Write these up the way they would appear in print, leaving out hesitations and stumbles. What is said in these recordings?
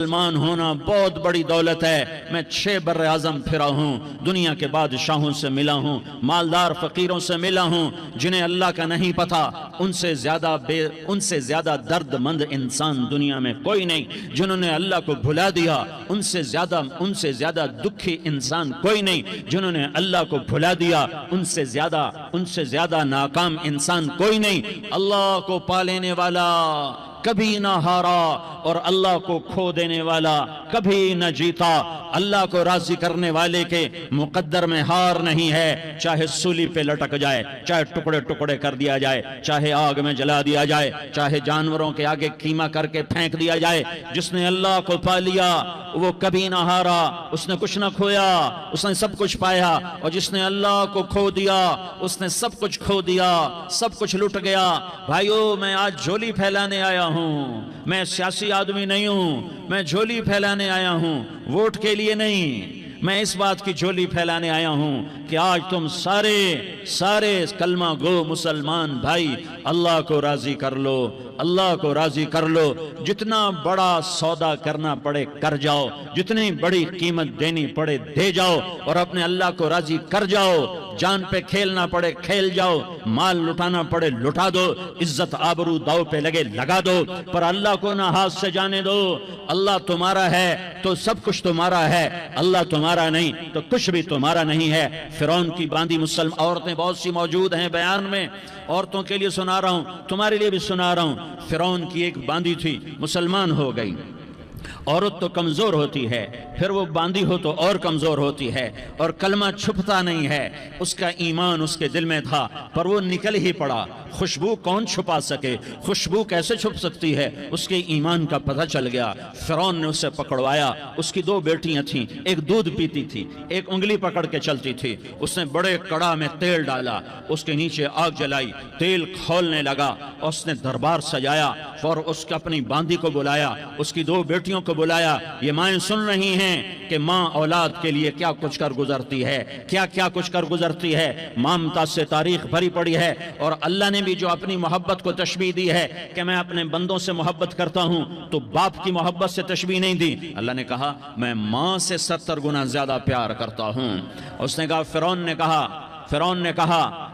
مسلمان ہونا بہت بڑی دولت ہے۔ میں 6 بر اعظم پھرا ہوں، دنیا کے بادشاہوں سے ملا ہوں، مالدار فقیروں سے ملا ہوں، جنہیں اللہ کا نہیں پتا، ان سے زیادہ درد مند انسان دنیا میں کوئی نہیں۔ جنہوں نے اللہ کو بھلا دیا ان سے زیادہ دکھی انسان کوئی نہیں۔ جنہوں نے اللہ کو بھلا دیا ان سے زیادہ ناکام انسان کوئی نہیں۔ اللہ کو پا لینے والا کبھی نہ ہارا اور اللہ کو کھو دینے والا کبھی نہ جیتا۔ اللہ کو راضی کرنے والے کے مقدر میں ہار نہیں ہے، چاہے سولی پہ لٹک جائے، چاہے ٹکڑے ٹکڑے کر دیا جائے، چاہے آگ میں جلا دیا جائے، چاہے جانوروں کے آگے قیمہ کر کے پھینک دیا جائے۔ جس نے اللہ کو پا لیا وہ کبھی نہ ہارا، اس نے کچھ نہ کھویا، اس نے سب کچھ پایا۔ اور جس نے اللہ کو کھو دیا اس نے سب کچھ کھو دیا، سب کچھ لٹ گیا۔ بھائیو، میں آج جھولی پھیلانے آیا ہوں، میں سیاسی آدمی نہیں ہوں، میں جھولی پھیلانے آیا ہوں، ووٹ کے لیے نہیں۔ میں اس بات کی جھولی پھیلانے آیا ہوں کہ آج تم سارے کلمہ گو مسلمان بھائی اللہ کو راضی کر لو، اللہ کو راضی کر لو۔ جتنا بڑا سودا کرنا پڑے کر جاؤ، جتنی بڑی قیمت دینی پڑے دے جاؤ، اور اپنے اللہ کو راضی کر جاؤ۔ جان پہ کھیلنا پڑے کھیل جاؤ، مال لٹانا پڑے لٹا دو، عزت آبرو داؤ پہ لگے لگا دو، پر اللہ کو نہ ہاتھ سے جانے دو۔ اللہ تمہارا ہے تو سب کچھ تمہارا ہے، اللہ تمہارا نہیں تو کچھ بھی تمہارا نہیں ہے۔ فرعون کی باندھی مسلم عورتیں بہت سی موجود ہیں بیان میں، عورتوں کے لیے سنا رہا ہوں، تمہارے لیے بھی سنا رہا ہوں۔ فرعون کی ایک باندھی تھی، مسلمان ہو گئی۔ عورت تو کمزور ہوتی ہے، پھر وہ باندھی ہو تو اور کمزور ہوتی ہے، اور کلمہ چھپتا نہیں ہے۔ اس کا ایمان اس کے دل میں تھا پر وہ نکل ہی پڑا۔ خوشبو کون چھپا سکے؟ خوشبو کیسے چھپ سکتی ہے؟ اس کے ایمان کا پتہ چل گیا۔ فرعون نے اسے پکڑوایا۔ اس کی 2 بیٹیاں تھیں، ایک دودھ پیتی تھی، ایک انگلی پکڑ کے چلتی تھی۔ اس نے بڑے کڑا میں تیل ڈالا، اس کے نیچے آگ جلائی، تیل کھولنے لگا، اس نے دربار سجایا اور اس کا اپنی باندھی کو بلایا، اس کی 2 بیٹیوں کو بلایا۔ یہ مائیں سن رہی ہیں کہ ماں اولاد کے لیے کیا کچھ کر گزرتی ہے، کیا کچھ کر گزرتی ہے۔ مامتا سے تاریخ بھری پڑی ہے، اور اللہ نے بھی جو اپنی محبت کو تشبیہ دی ہے کہ میں اپنے بندوں سے محبت کرتا ہوں، تو باپ کی محبت سے تشبیہ نہیں دی۔ اللہ نے کہا میں ماں سے 70 گنا زیادہ پیار کرتا ہوں۔ اس نے کہا فرعون نے کہا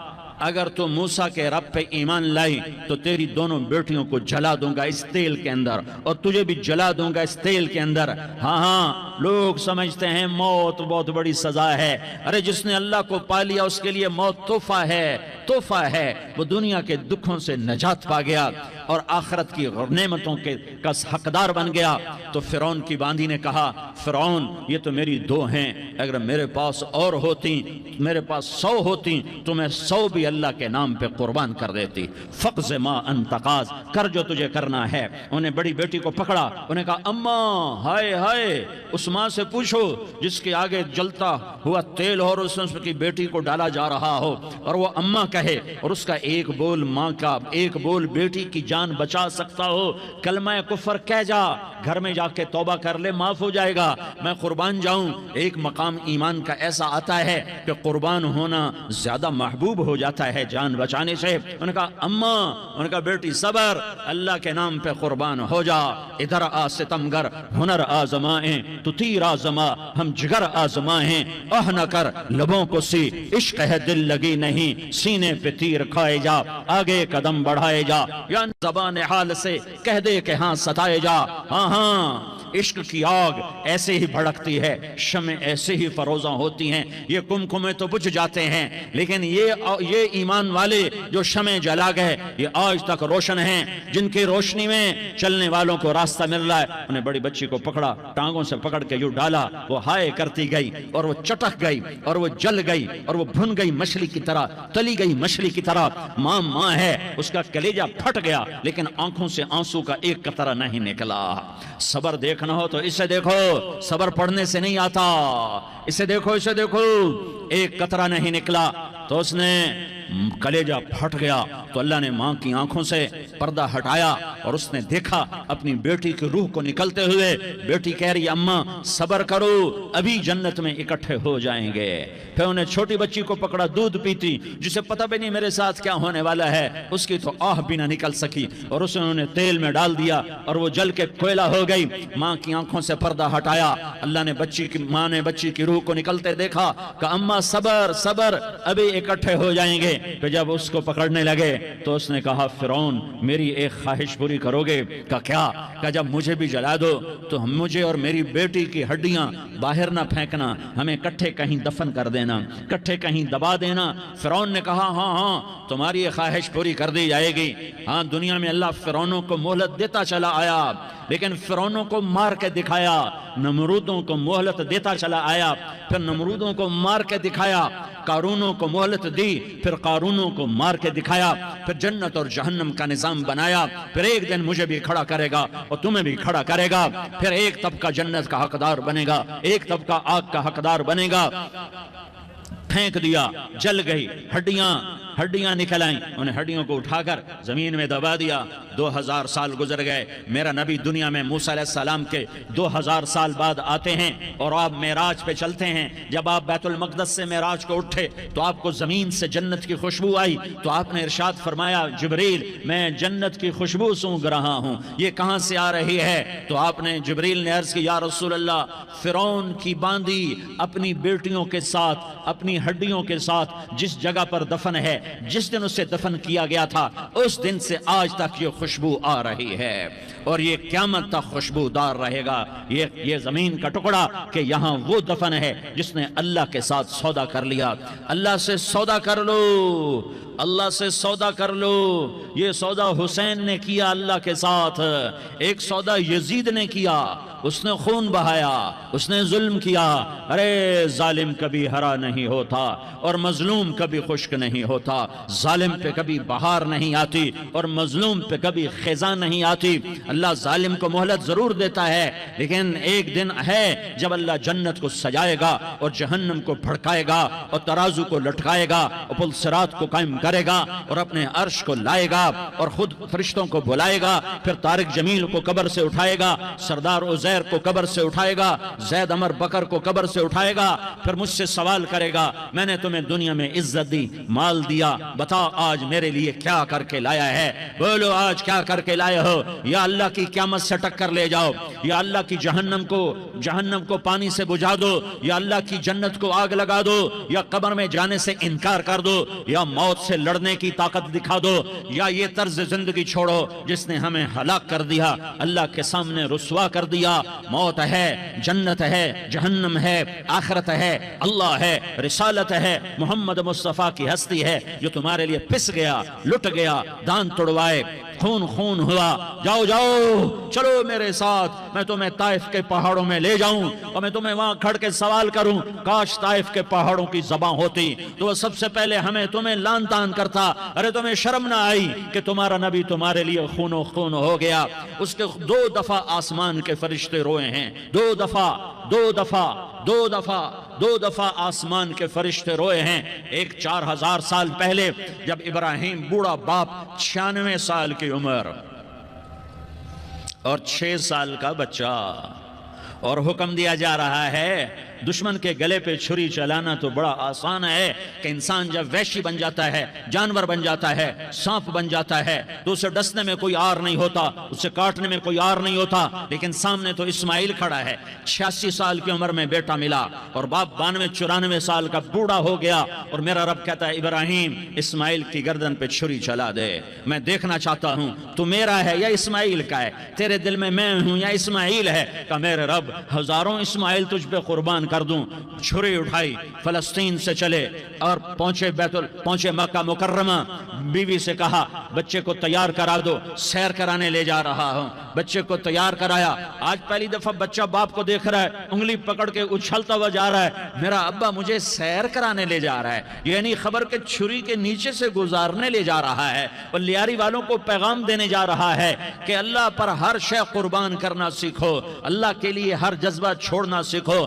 اگر تو موسیٰ کے رب پہ ایمان لائی تو تیری دونوں بیٹیوں کو جلا دوں گا اس تیل کے اندر، اور تجھے بھی جلا دوں گا اس تیل کے اندر۔ ہاں لوگ سمجھتے ہیں موت بہت بڑی سزا ہے۔ ارے جس نے اللہ کو پا لیا اس کے لیے موت تحفہ ہے۔ وہ دنیا کے دکھوں سے نجات پا گیا اور آخرت کی نعمتوں کا حقدار بن گیا۔ تو فرعون کی باندھی نے کہا فرعون یہ تو میری 2 ہیں، اگر میرے پاس اور ہوتی، میرے پاس 100 ہوتی تو میں 100 بھی اللہ کے نام پہ قربان کر دیتی۔ فقض ما انت قاض، کر جو تجھے کرنا ہے۔ انہیں بڑی بیٹی کو پکڑا، انہیں کہا اماں ہائے اس ماں سے پوچھو جس کے آگے جلتا ہوا تیل اور اس کی بیٹی کو ڈالا جا رہا ہو، اور وہ اماں کہے، اور اس کا ایک بول ماں کا، ایک بول بیٹی کی جان بچا سکتا ہو۔ کلمہ کفر کہہ جا، گھر میں جا کے توبہ کر لے، معاف ہو جائے گا۔ میں قربان جاؤں۔ ایک مقام ایمان کا ایسا آتا ہے کہ قربان ہونا زیادہ محبوب ہو جاتا ہے جان بچانے سے۔ انہوں نے کہا اماں، انہوں نے کہا بیٹی صبر، اللہ کے نام پہ قربان ہو جا۔ ادھر آ ستمگر ہنر آزمائیں تو تیر آزما، ہم جگر آزمائیں آہ نہ کر لبوں کو سی، عشق ہے دل لگی نہیں، سینے پہ تیر کھائے جا، آگے قدم بڑھائے جا، یا زبان حال سے کہہ دے کہ ہاں ستائے جا۔ ہاں عشق کی آگ ایسے ہی بھڑکتی ہے، شمع ایسے ہی فروزاں ہوتی ہیں، یہ کمکمے تو بجھ جاتے ہیں، لیکن یہ ایمان والے جو شمع جلا گئے یہ آج تک روشن ہیں، جن کی روشنی میں چلنے والوں کو راستہ مل رہا ہے۔ انہیں بڑی بچی کو پکڑا، ٹانگوں سے پکڑ کے یوں ڈالا، وہ ہائے کرتی گئی اور وہ چٹک گئی اور وہ جل گئی اور وہ بھن گئی مچھلی کی طرح، تلی گئی مچھلی کی طرح۔ ماں ہے، اس کا کلیجہ پھٹ گیا لیکن آنکھوں سے آنسو کا ایک قطرہ نہیں نکلا۔ صبر دیکھنا ہو تو اسے دیکھو، صبر پڑھنے سے نہیں آتا، اسے دیکھو، ایک قطرہ نہیں نکلا۔ تو اس نے کلیجہ پھٹ گیا تو اللہ نے ماں کی آنکھوں سے پردہ ہٹایا اور اس نے دیکھا اپنی بیٹی کی روح کو نکلتے ہوئے. بیٹی کہہ رہی اماں صبر کرو ابھی جنت میں اکٹھے ہو جائیں گے. پھر انہیں چھوٹی بچی کو پکڑا دودھ پیتی جسے پتہ بھی نہیں میرے ساتھ کیا ہونے والا ہے, اس کی تو آہ بھی نہ نکل سکی اور اسے انہوں نے تیل میں ڈال دیا اور وہ جل کے کوئلہ ہو گئی. ماں کی آنکھوں سے پردہ ہٹایا, اللہ نے ماں نے بچی کی روح کو نکلتے دیکھا کہ اماں صبر صبر ابھی اکٹھے ہو جائیں گے. پھر جب اس کو پکڑنے لگے تو اس نے کہا فرعون میری ایک خواہش پوری کرو گے؟ کہ کیا؟ کہ جب مجھے بھی جلا دو تو مجھے اور میری بیٹی کی ہڈیاں باہر نہ پھینکنا, ہمیں کٹھے کہیں دفن کر دینا, کٹھے کہیں دبا دینا. فرعون نے کہا ہاں ہاں تمہاری یہ خواہش پوری کر دی جائے گی. ہاں دنیا میں اللہ فرعونوں کو مہلت دیتا چلا آیا لیکن فرعونوں کو مار کے دکھایا, نمرودوں کو مہلت دیتا چلا آیا پھر نمرودوں کو مار کے دکھایا, قارونوں کو مہلت دی پھر قارونوں کو مار کے دکھایا, پھر جنت اور جہنم کا نظام بنایا. پھر ایک دن مجھے بھی کھڑا کرے گا اور تمہیں بھی کھڑا کرے گا. پھر ایک طبقہ جنت کا حقدار بنے گا, ایک طبقہ آگ کا حقدار بنے گا. پھینک دیا, جل گئی, ہڈیاں نکل آئیں, انہیں ہڈیوں کو اٹھا کر زمین میں دبا دیا. 2000 سال گزر گئے. میرا نبی دنیا میں موسیٰ علیہ السلام کے 2000 سال بعد آتے ہیں اور آپ معراج پہ چلتے ہیں. جب آپ بیت المقدس سے معراج کو اٹھے تو آپ کو زمین سے جنت کی خوشبو آئی تو آپ نے ارشاد فرمایا جبریل میں جنت کی خوشبو سونگ رہا ہوں, یہ کہاں سے آ رہی ہے؟ تو آپ نے جبریل نے عرض کی یا رسول اللہ فرعون کی باندی اپنی بیٹیوں کے ساتھ اپنی ہڈیوں کے ساتھ جس جگہ پر دفن ہے, جس دن اسے دفن کیا گیا تھا اس دن سے آج تک یہ خوشبو آ رہی ہے اور یہ قیامت تک خوشبودار رہے گا. یہ زمین کا ٹکڑا کہ یہاں وہ دفن ہے جس نے اللہ کے ساتھ سودا کر لیا. اللہ سے سودا کر لو, اللہ سے سودا کر لو. یہ سودا حسین نے کیا اللہ کے ساتھ, ایک سودا یزید نے کیا, اس نے خون بہایا, اس نے ظلم کیا. ارے ظالم کبھی ہرا نہیں ہوتا اور مظلوم کبھی خشک نہیں ہوتا, ظالم پہ کبھی بہار نہیں آتی اور مظلوم پہ کبھی خزاں نہیں آتی. اللہ ظالم کو مہلت ضرور دیتا ہے لیکن ایک دن ہے جب اللہ جنت کو سجائے گا اور جہنم کو بھڑکائے گا اور ترازو کو لٹکائے گا اور پل صراط کو قائم کرے گا اور اپنے عرش کو لائے گا اور خود فرشتوں کو بلائے گا. پھر طارق جمیل کو قبر سے اٹھائے گا, سردار عزیر کو قبر سے اٹھائے گا, زید عمر بکر کو قبر سے اٹھائے گا. پھر مجھ سے سوال کرے گا میں نے تمہیں دنیا میں عزت دی, مال دیا, بتا آج میرے لیے کیا کر کے لایا ہے؟ بولو آج کیا کر کے لائے ہو؟ یا اللہ کی قیامت سے ٹکر لے جاؤ, یا اللہ کی جہنم کو پانی سے بجھا دو, یا اللہ کی جنت کو آگ لگا دو, یا قبر میں جانے سے انکار کر دو, یا موت سے لڑنے کی طاقت دکھا دو, یا یہ طرز زندگی چھوڑو جس نے ہمیں ہلاک کر دیا, اللہ کے سامنے رسوا کر دیا. موت ہے, جنت ہے, جہنم ہے, آخرت ہے, اللہ ہے, رسالت ہے, محمد مصطفیٰ کی ہستی ہے جو تمہارے لیے پس گیا, لٹ گیا, دان توڑوائے, خون ہوا. جاؤ چلو میرے ساتھ, میں تمہیں طائف کے پہاڑوں میں لے جاؤں اور میں تمہیں وہاں کھڑ کے سوال کروں. کاش طائف کے پہاڑوں کی زباں ہوتی تو وہ سب سے پہلے تمہیں لان تان کرتا. ارے تمہیں شرم نہ آئی کہ تمہارا نبی تمہارے لیے خون ہو گیا. اس کے 2 دفعہ آسمان کے فرشتے روئے ہیں, 2 دفعہ آسمان کے فرشتے روئے ہیں. ایک 4000 سال پہلے جب ابراہیم بوڑھا باپ 96 سال کی عمر اور 6 سال کا بچہ, اور حکم دیا جا رہا ہے دشمن کے گلے پہ چھری چلانا تو بڑا آسان ہے کہ انسان جب وحشی بن جاتا ہے, جانور بن جاتا ہے, سانپ بن جاتا ہے تو اسے ڈسنے میں کوئی آر نہیں ہوتا, اسے کاٹنے میں کوئی آر نہیں ہوتا. لیکن سامنے تو اسماعیل کھڑا ہے, 86 سال کی عمر میں بیٹا ملا اور باپ 92-94 سال کا بوڑھا ہو گیا, اور میرا رب کہتا ہے ابراہیم اسماعیل کی گردن پہ چھری چلا دے, میں دیکھنا چاہتا ہوں تو میرا ہے یا اسماعیل کا ہے, تیرے دل میں میں ہوں یا اسماعیل ہے. کہ میرے رب ہزاروں اسماعیل تجھ پہ قربان کر دوں. چھری اٹھائی, فلسطین سے چلے اور پہنچے مکہ مکرمہ. بیوی سے کہا بچے کو تیار کرا دو, سیر کرانے لے جا رہا ہوں. بچے کو تیار کرایا. آج پہلی دفعہ بچہ باپ کو دیکھ رہا ہے, انگلی پکڑ کے اچھلتا ہوا جا رہا ہے, میرا ابا مجھے سیر کرانے لے جا رہا ہے, یعنی خبر کے چھری کے نیچے سے گزارنے لے جا رہا ہے. اور لیاری والوں کو پیغام دینے جا رہا ہے کہ اللہ پر ہر شے قربان کرنا سیکھو, اللہ کے لیے ہر جذبہ چھوڑنا سیکھو.